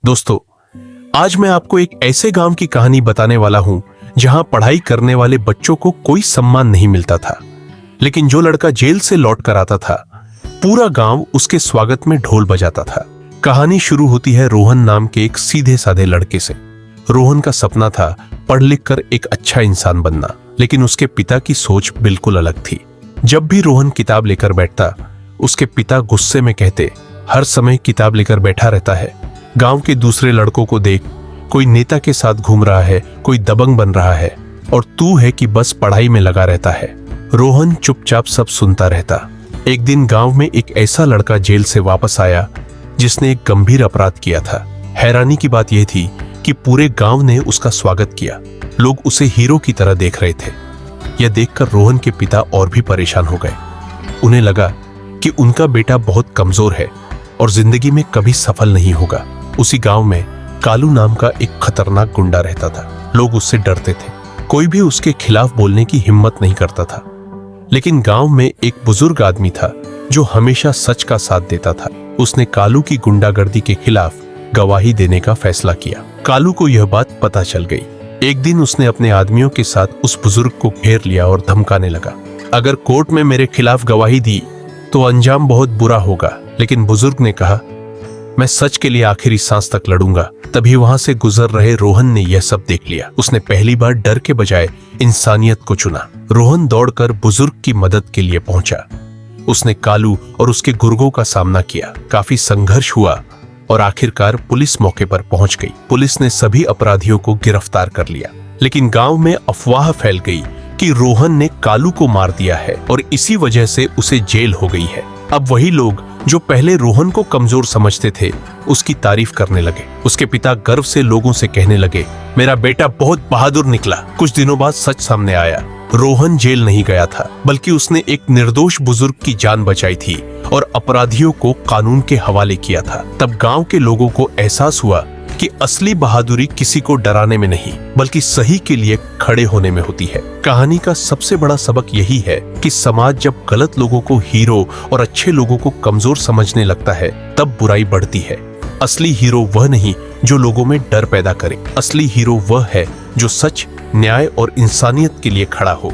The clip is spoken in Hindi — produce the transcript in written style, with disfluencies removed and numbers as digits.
दोस्तों, आज मैं आपको एक ऐसे गांव की कहानी बताने वाला हूं जहां पढ़ाई करने वाले बच्चों को कोई सम्मान नहीं मिलता था, लेकिन जो लड़का जेल से लौट कर आता था पूरा गांव उसके स्वागत में ढोल बजाता था। कहानी शुरू होती है रोहन नाम के एक सीधे साधे लड़के से। रोहन का सपना था पढ़ लिख कर एक अच्छा इंसान बनना, लेकिन उसके पिता की सोच बिल्कुल अलग थी। जब भी रोहन किताब लेकर बैठता, उसके पिता गुस्से में कहते, हर समय किताब लेकर बैठा रहता है। गांव के दूसरे लड़कों को देख, कोई नेता के साथ घूम रहा है, कोई दबंग बन रहा है, और तू है कि बस पढ़ाई में लगा रहता है। रोहन चुपचाप सब सुनता रहता। एक दिन गांव में एक ऐसा लड़का जेल से वापस आया जिसने एक गंभीर अपराध किया था। हैरानी की बात यह थी कि पूरे गांव ने उसका स्वागत किया। लोग उसे हीरो की तरह देख रहे थे। यह देखकर रोहन के पिता और भी परेशान हो गए। उन्हें लगा कि उनका बेटा बहुत कमजोर है और जिंदगी में कभी सफल नहीं होगा। उसी गांव में कालू नाम का एक खतरनाक गुंडा रहता था। लोग उससे डरते थे, कोई भी उसके खिलाफ बोलने की हिम्मत नहीं करता था। लेकिन गांव में एक बुजुर्ग आदमी था जो हमेशा सच का साथ देता था। उसने कालू की गुंडागर्दी के खिलाफ गवाही देने का फैसला किया। कालू को यह बात पता चल गई। एक दिन उसने अपने आदमियों के साथ उस बुजुर्ग को घेर लिया और धमकाने लगा, अगर कोर्ट में मेरे खिलाफ गवाही दी तो अंजाम बहुत बुरा होगा। लेकिन बुजुर्ग ने कहा, मैं सच के लिए आखिरी सांस तक लड़ूंगा। तभी वहां से गुजर रहे रोहन ने यह सब देख लिया। उसने पहली बार डर के बजाय इंसानियत को चुना। रोहन दौड़कर बुजुर्ग की मदद के लिए पहुंचा। उसने कालू और उसके गुर्गों का सामना किया। काफी संघर्ष हुआ और आखिरकार पुलिस मौके पर पहुंच गई। पुलिस ने सभी अपराधियों को गिरफ्तार कर लिया। लेकिन गांव में अफवाह फैल गई कि रोहन ने कालू को मार दिया है और इसी वजह से उसे जेल हो गई है। अब वही लोग जो पहले रोहन को कमजोर समझते थे उसकी तारीफ करने लगे। उसके पिता गर्व से लोगों से कहने लगे, मेरा बेटा बहुत बहादुर निकला। कुछ दिनों बाद सच सामने आया। रोहन जेल नहीं गया था, बल्कि उसने एक निर्दोष बुजुर्ग की जान बचाई थी और अपराधियों को कानून के हवाले किया था। तब गांव के लोगों को एहसास हुआ कि असली बहादुरी किसी को डराने में नहीं, बल्कि सही के लिए खड़े होने में होती है। कहानी का सबसे बड़ा सबक यही है कि समाज जब गलत लोगों को हीरो और अच्छे लोगों को कमजोर समझने लगता है, तब बुराई बढ़ती है। असली हीरो वह नहीं जो लोगों में डर पैदा करे। असली हीरो वह है जो सच, न्याय और इंसानियत के लिए खड़ा हो।